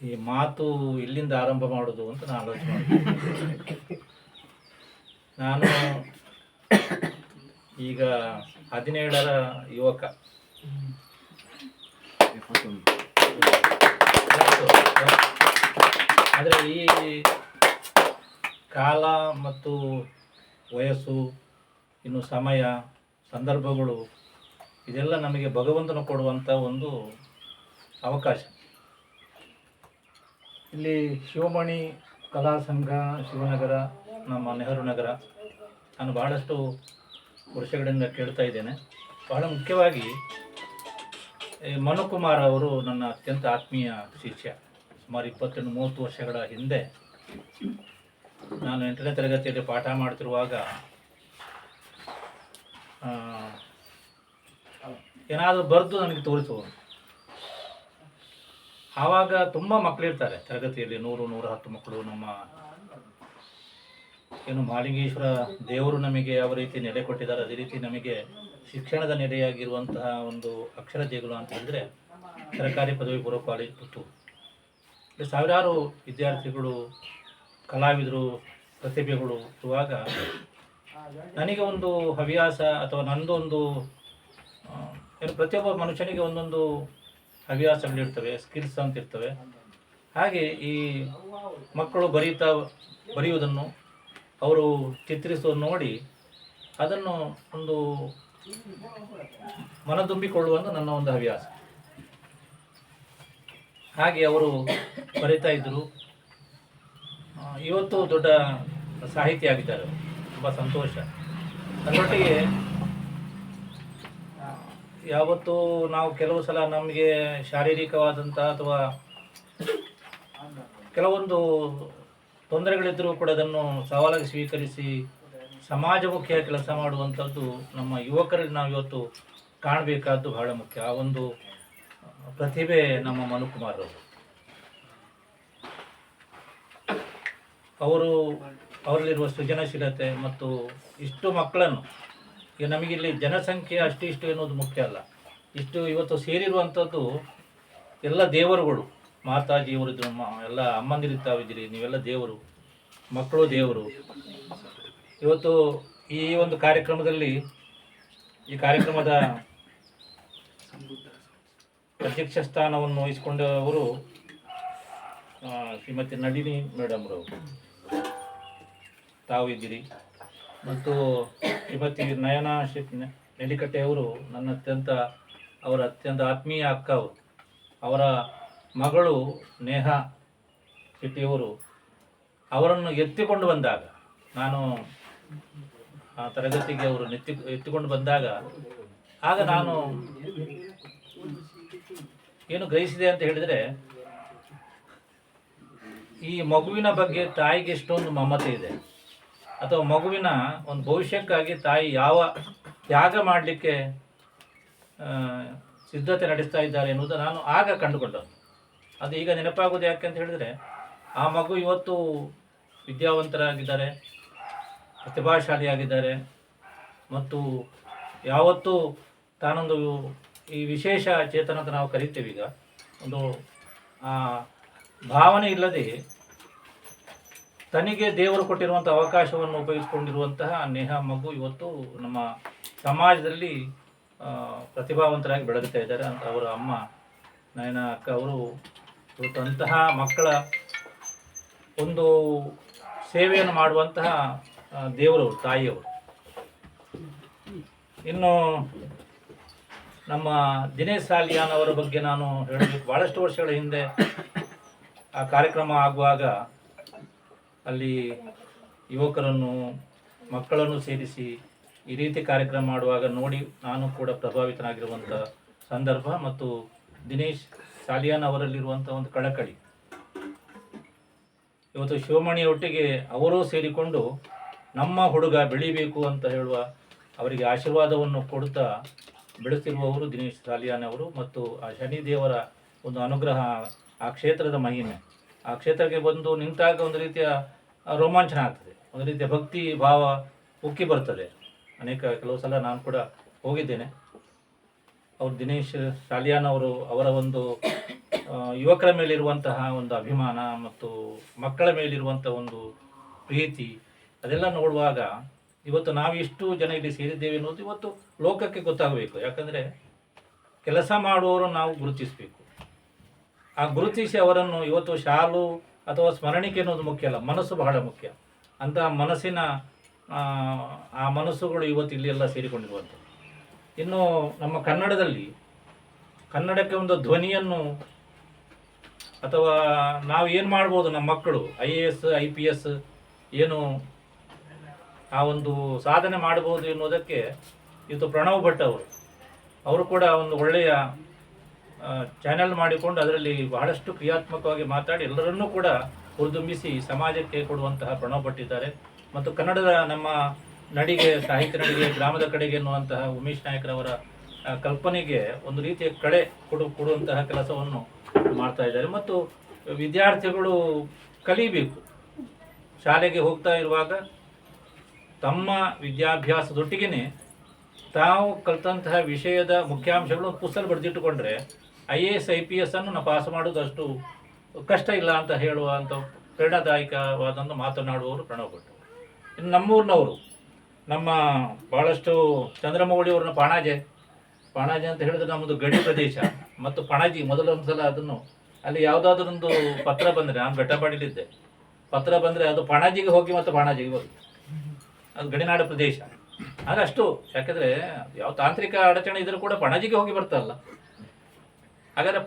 ಈ ಮಾತು ಇಲ್ಲಿಂದ ಆರಂಭ ಮಾಡೋದು ಅಂತ ನಾನು ಆಲೋಚನೆ ಮಾಡಿದ್ದೆ. ನಾನು ಈಗ 17ರ ಯುವಕ. ಆದರೆ ಈ ಕಾಲ ಮತ್ತು ವಯಸ್ಸು, ಇನ್ನು ಸಮಯ, ಸಂದರ್ಭಗಳು ಇದೆಲ್ಲ ನಮಗೆ ಭಗವಂತನು ಕೊಡುವಂಥ ಒಂದು ಅವಕಾಶ. ಇಲ್ಲಿ ಶಿವಮಣಿ ಕಲಾ ಸಂಘ ಶಿವನಗರ, ನಮ್ಮ ನೆಹರು ನಗರ, ನಾನು ಬಹಳಷ್ಟು ವರ್ಷಗಳಿಂದ ಕೇಳ್ತಾ ಇದ್ದೇನೆ. ಬಹಳ ಮುಖ್ಯವಾಗಿ ಮನುಕುಮಾರ್ ಅವರು ನನ್ನ ಅತ್ಯಂತ ಆತ್ಮೀಯ ಶಿಷ್ಯ. ಸುಮಾರು 28-30 ವರ್ಷಗಳ ಹಿಂದೆ ನಾನು 8ನೇ ತರಗತಿಯಲ್ಲಿ ಪಾಠ ಮಾಡ್ತಿರುವಾಗ ಏನಾದರೂ ಬರೆದು ನನಗೆ ತೋರಿಸುವರು. ಆವಾಗ ತುಂಬ ಮಕ್ಕಳಿರ್ತಾರೆ ತರಗತಿಯಲ್ಲಿ, 100-110 ಮಕ್ಕಳು. ನಮ್ಮ ಏನು ಮಹಾಲಿಂಗೇಶ್ವರ ದೇವರು ನಮಗೆ ಯಾವ ರೀತಿ ನೆಲೆ ಕೊಟ್ಟಿದ್ದಾರೆ, ಅದೇ ರೀತಿ ನಮಗೆ ಶಿಕ್ಷಣದ ನೆಲೆಯಾಗಿರುವಂತಹ ಒಂದು ಅಕ್ಷರ ದೇಗುಲ ಅಂತ ಹೇಳಿದರೆ ಸರ್ಕಾರಿ ಪದವಿ ಪೂರ್ವ ಕಾಲೇಜ್ ಪುತ್ತೂರು. ಇಲ್ಲಿ ಸಾವಿರಾರು ವಿದ್ಯಾರ್ಥಿಗಳು, ಕಲಾವಿದರು, ಪ್ರತಿಭೆಗಳು ಇರುವಾಗ ನನಗೆ ಒಂದು ಹವ್ಯಾಸ ಅಥವಾ ನನ್ನದೊಂದು ಪ್ರತಿಯೊಬ್ಬ ಮನುಷ್ಯನಿಗೆ ಒಂದೊಂದು ಹವ್ಯಾಸಗಳಿರ್ತವೆ, ಸ್ಕಿಲ್ಸ್ ಅಂತ ಇರ್ತವೆ. ಹಾಗೆ ಈ ಮಕ್ಕಳು ಬರೆಯುವುದನ್ನು, ಅವರು ಚಿತ್ರಿಸುವುದನ್ನು ನೋಡಿ ಅದನ್ನು ಒಂದು ಮನದುಂಬಿಕೊಳ್ಳುವುದು ನನ್ನ ಒಂದು ಹವ್ಯಾಸ. ಹಾಗೆ ಅವರು ಬರೀತಾ ಇದ್ದರು. ಇವತ್ತು ದೊಡ್ಡ ಸಾಹಿತಿ ಆಗಿದ್ದಾರೆ, ತುಂಬ ಸಂತೋಷ. ಅದರೊಟ್ಟಿಗೆ ಯಾವತ್ತೂ ನಾವು ಕೆಲವು ಸಲ ನಮಗೆ ಶಾರೀರಿಕವಾದಂಥ ಅಥವಾ ಕೆಲವೊಂದು ತೊಂದರೆಗಳಿದ್ದರೂ ಕೂಡ ಅದನ್ನು ಸವಾಲಾಗಿ ಸ್ವೀಕರಿಸಿ ಸಮಾಜಮುಖಿಯಾಗಿ ಕೆಲಸ ಮಾಡುವಂಥದ್ದು ನಮ್ಮ ಯುವಕರಲ್ಲಿ ನಾವು ಇವತ್ತು ಕಾಣಬೇಕಾದ್ದು ಬಹಳ ಮುಖ್ಯ. ಆ ಒಂದು ಪ್ರತಿಭೆ ನಮ್ಮ ಮನುಕುಮಾರ್ ಅವರಲ್ಲಿರುವ ಸೃಜನಶೀಲತೆ ಮತ್ತು ಇಷ್ಟು ಮಕ್ಕಳನ್ನು, ಈಗ ನಮಗಿಲ್ಲಿ ಜನಸಂಖ್ಯೆ ಅಷ್ಟಿಷ್ಟು ಎನ್ನುವುದು ಮುಖ್ಯ ಅಲ್ಲ, ಇಷ್ಟು ಇವತ್ತು ಸೇರಿರುವಂಥದ್ದು ಎಲ್ಲ ದೇವರುಗಳು. ಮಾತಾಜಿಯವರಿದ್ರು, ಎಲ್ಲ ಅಮ್ಮಂದಿರಿದ್ದಾವಿದ್ದೀರಿ, ನೀವೆಲ್ಲ ದೇವರು, ಮಕ್ಕಳು ದೇವರು. ಇವತ್ತು ಈ ಒಂದು ಕಾರ್ಯಕ್ರಮದಲ್ಲಿ, ಈ ಕಾರ್ಯಕ್ರಮದ ಅಧ್ಯಕ್ಷ ಸ್ಥಾನವನ್ನು ವಹಿಸಿಕೊಂಡವರು ಶ್ರೀಮತಿ ನಳಿನಿ ಮೇಡಮ್ರವರು ತಾವು ಇದ್ದೀರಿ, ಮತ್ತು ಶ್ರೀಮತಿ ನಯನಾ ನೆಲಿಕಟ್ಟೆಯವರು ನನ್ನ ಅವರ ಅತ್ಯಂತ ಆತ್ಮೀಯ ಅಕ್ಕ. ಅವರ ಮಗಳು ನೇಹಾ ಶೆಟ್ಟಿಯವರು ಅವರನ್ನು ಎತ್ತಿಕೊಂಡು ಬಂದಾಗ, ನಾನು ತರಗತಿಗೆ ಅವರು ಎತ್ತಿಕೊಂಡು ಬಂದಾಗ ಆಗ ನಾನು ಏನು ಗ್ರಹಿಸಿದೆ ಅಂತ ಹೇಳಿದರೆ, ಈ ಮಗುವಿನ ಬಗ್ಗೆ ತಾಯಿಗೆ ಎಷ್ಟೊಂದು ಮಮತೆ ಇದೆ, ಅಥವಾ ಮಗುವಿನ ಒಂದು ಭವಿಷ್ಯಕ್ಕಾಗಿ ತಾಯಿ ಯಾವ ತ್ಯಾಗ ಮಾಡಲಿಕ್ಕೆ ಸಿದ್ಧತೆ ನಡೆಸ್ತಾ ಇದ್ದಾರೆ ಎನ್ನುವುದು ನಾನು ಆಗ ಕಂಡುಕೊಂಡದ್ದು. ಅದು ಈಗ ನೆನಪಾಗೋದು ಯಾಕೆ ಅಂತ ಹೇಳಿದರೆ, ಆ ಮಗು ಇವತ್ತು ವಿದ್ಯಾವಂತರಾಗಿದ್ದಾರೆ, ಪ್ರತಿಭಾಶಾಲಿಯಾಗಿದ್ದಾರೆ, ಮತ್ತು ಯಾವತ್ತೂ ತಾನೊಂದು ಈ ವಿಶೇಷ ಚೇತನ ಅಂತ ನಾವು ಕರಿತೇವೆ, ಈಗ ಒಂದು ಭಾವನೆ ಇಲ್ಲದೆ ತನಗೆ ದೇವರು ಕೊಟ್ಟಿರುವಂಥ ಅವಕಾಶವನ್ನು ಉಪಯೋಗಿಸಿಕೊಂಡಿರುವಂತಹ ನೇಹಾ ಮಗು ಇವತ್ತು ನಮ್ಮ ಸಮಾಜದಲ್ಲಿ ಪ್ರತಿಭಾವಂತರಾಗಿ ಬೆಳಗುತ್ತಾ ಇದ್ದಾರೆ ಅಂತ ಅವರ ಅಮ್ಮ ನಯನ ಅಕ್ಕ ಅವರು ಇವತ್ತು ಅಂತಹ ಮಕ್ಕಳ ಒಂದು ಸೇವೆಯನ್ನು ಮಾಡುವಂತಹ ದೇವರವರು, ತಾಯಿಯವರು. ಇನ್ನು ನಮ್ಮ ದಿನೇಶ್ ಸಾಲಿಯಾನ್ ಅವರ ಬಗ್ಗೆ ನಾನು ಹೇಳಬೇಕು. ಭಾಳಷ್ಟು ವರ್ಷಗಳ ಹಿಂದೆ ಆ ಕಾರ್ಯಕ್ರಮ ಆಗುವಾಗ ಅಲ್ಲಿ ಯುವಕರನ್ನು, ಮಕ್ಕಳನ್ನು ಸೇರಿಸಿ ಈ ರೀತಿ ಕಾರ್ಯಕ್ರಮ ಮಾಡುವಾಗ ನೋಡಿ ನಾನು ಕೂಡ ಪ್ರಭಾವಿತನಾಗಿರುವಂಥ ಸಂದರ್ಭ, ಮತ್ತು ದಿನೇಶ್ ಸಾಲಿಯಾನ್ ಅವರಲ್ಲಿರುವಂಥ ಒಂದು ಕಳಕಳಿ ಇವತ್ತು ಶಿವಮಣಿಯೊಟ್ಟಿಗೆ ಅವರೂ ಸೇರಿಕೊಂಡು ನಮ್ಮ ಹುಡುಗ ಬೆಳಿಬೇಕು ಅಂತ ಹೇಳುವ, ಅವರಿಗೆ ಆಶೀರ್ವಾದವನ್ನು ಕೊಡುತ್ತಾ ಬೆಳೆಸಿರುವವರು ದಿನೇಶ್ ಸಾಲಿಯಾನ್ ಅವರು. ಮತ್ತು ಆ ಶನಿದೇವರ ಒಂದು ಅನುಗ್ರಹ, ಆ ಕ್ಷೇತ್ರದ ಮಹಿಮೆ, ಆ ಕ್ಷೇತ್ರಕ್ಕೆ ಬಂದು ನಿಂತಾಗ ಒಂದು ರೀತಿಯ ರೋಮಾಂಚನ ಆಗ್ತದೆ, ಒಂದು ರೀತಿಯ ಭಕ್ತಿ ಭಾವ ಉಕ್ಕಿ ಬರ್ತದೆ. ಕೆಲವು ಸಲ ನಾನು ಕೂಡ ಹೋಗಿದ್ದೇನೆ. ಅವರು ದಿನೇಶ್ ಸಾಲಿಯಾನ್ ಅವರು ಅವರ ಒಂದು ಯುವಕರ ಮೇಲಿರುವಂತಹ ಒಂದು ಅಭಿಮಾನ ಮತ್ತು ಮಕ್ಕಳ ಮೇಲಿರುವಂಥ ಒಂದು ಪ್ರೀತಿ ಅದೆಲ್ಲ ನೋಡುವಾಗ ಇವತ್ತು ನಾವಿಷ್ಟು ಜನ ಇಲ್ಲಿ ಸೇರಿದ್ದೇವೆ ಅನ್ನೋದು ಇವತ್ತು ಲೋಕಕ್ಕೆ ಗೊತ್ತಾಗಬೇಕು. ಯಾಕಂದರೆ ಕೆಲಸ ಮಾಡುವವರು ನಾವು ಗುರುತಿಸಬೇಕು. ಆ ಗುರುತಿಸಿ ಅವರನ್ನು ಇವತ್ತು ಶಾಲು ಅಥವಾ ಸ್ಮರಣಿಕೆ ಅನ್ನೋದು ಮುಖ್ಯ ಅಲ್ಲ, ಮನಸ್ಸು ಬಹಳ ಮುಖ್ಯ. ಅಂತಹ ಮನಸ್ಸಿನ ಆ ಮನಸ್ಸುಗಳು ಇವತ್ತು ಇಲ್ಲಿ ಎಲ್ಲ ಸೇರಿಕೊಂಡಿರುವಂಥದ್ದು. ಇನ್ನು ನಮ್ಮ ಕನ್ನಡದಲ್ಲಿ ಕನ್ನಡಕ್ಕೆ ಒಂದು ಧ್ವನಿಯನ್ನು ಅಥವಾ ನಾವು ಏನು ಮಾಡ್ಬೋದು, ನಮ್ಮ ಮಕ್ಕಳು IAS IPS ಏನು ಆ ಒಂದು ಸಾಧನೆ ಮಾಡ್ಬೋದು ಎನ್ನುವುದಕ್ಕೆ ಇವತ್ತು ಪ್ರಣವ್ ಭಟ್ ಅವರು ಕೂಡ ಒಂದು ಒಳ್ಳೆಯ ಚಾನೆಲ್ ಮಾಡಿಕೊಂಡು ಅದರಲ್ಲಿ ಬಹಳಷ್ಟು ಕ್ರಿಯಾತ್ಮಕವಾಗಿ ಮಾತಾಡಿ ಎಲ್ಲರನ್ನೂ ಕೂಡ ಹುರಿದುಂಬಿಸಿ ಸಮಾಜಕ್ಕೆ ಕೊಡುವಂತಹ ಪ್ರಣವ್ ಭಟ್ ಇದ್ದಾರೆ. ಮತ್ತು ಕನ್ನಡದ ನಮ್ಮ ನಡಿಗೆ, ಸಾಹಿತ್ಯ ನಡಿಗೆ, ಗ್ರಾಮದ ಕಡೆಗೆ ಎನ್ನುವಂತಹ ಉಮೇಶ್ ನಾಯಕರವರ ಕಲ್ಪನೆಗೆ ಒಂದು ರೀತಿಯ ಕಳೆ ಕೊಡುವಂತಹ ಕೆಲಸವನ್ನು ಮಾಡ್ತಾ ಇದ್ದಾರೆ. ಮತ್ತು ವಿದ್ಯಾರ್ಥಿಗಳು ಕಲಿಬೇಕು. ಶಾಲೆಗೆ ಹೋಗ್ತಾ ಇರುವಾಗ ತಮ್ಮ ವಿದ್ಯಾಭ್ಯಾಸದೊಟ್ಟಿಗೆ ತಾವು ಕಲಿತಂತಹ ವಿಷಯದ ಮುಖ್ಯಾಂಶಗಳು ಒಂದು ಪುಸ್ತಕ ಬರೆದಿಟ್ಟುಕೊಂಡ್ರೆ IAS IPS ಅನ್ನು ನಾವು ಪಾಸ್ ಮಾಡೋದು ಅಷ್ಟು ಕಷ್ಟ ಇಲ್ಲ ಅಂತ ಹೇಳುವಂಥ ಪ್ರೇರಣಾದಾಯಕವಾದಂಥ ಮಾತನಾಡುವವರು ಪ್ರಣವ್ ಭಟ್. ಇನ್ನು ನಮ್ಮೂರಿನವರು ನಮ್ಮ ಭಾಳಷ್ಟು ಚಂದ್ರಮೌಳಿಯವ್ರನ್ನ ಪಾಣಾಜೆ ಅಂತ ಹೇಳಿದ್ರೆ ನಮ್ಮದು ಗಡಿ ಪ್ರದೇಶ ಮತ್ತು ಪಣಜಿ ಮೊದಲೊಂದು ಸಲ ಅದನ್ನು ಅಲ್ಲಿ ಯಾವುದಾದ್ರೊಂದು ಪತ್ರ ಬಂದರೆ, ನಾನು ಬೆಟ್ಟಪಾಡಿಲಿದ್ದೆ, ಪತ್ರ ಬಂದರೆ ಅದು ಪಣಜಿಗೆ ಹೋಗಿ ಮತ್ತು ಪಾಣಾಜಿಗೆ ಬರುತ್ತೆ. ಅದು ಗಡಿನಾಡ ಪ್ರದೇಶ ಆಗ ಅಷ್ಟು, ಯಾಕಂದರೆ ಯಾವ ತಾಂತ್ರಿಕ ಅಡಚಣೆ ಇದ್ರೂ ಕೂಡ ಪಣಜಿಗೆ ಹೋಗಿ ಬರ್ತಲ್ಲ. ಹಾಗಾದರೆ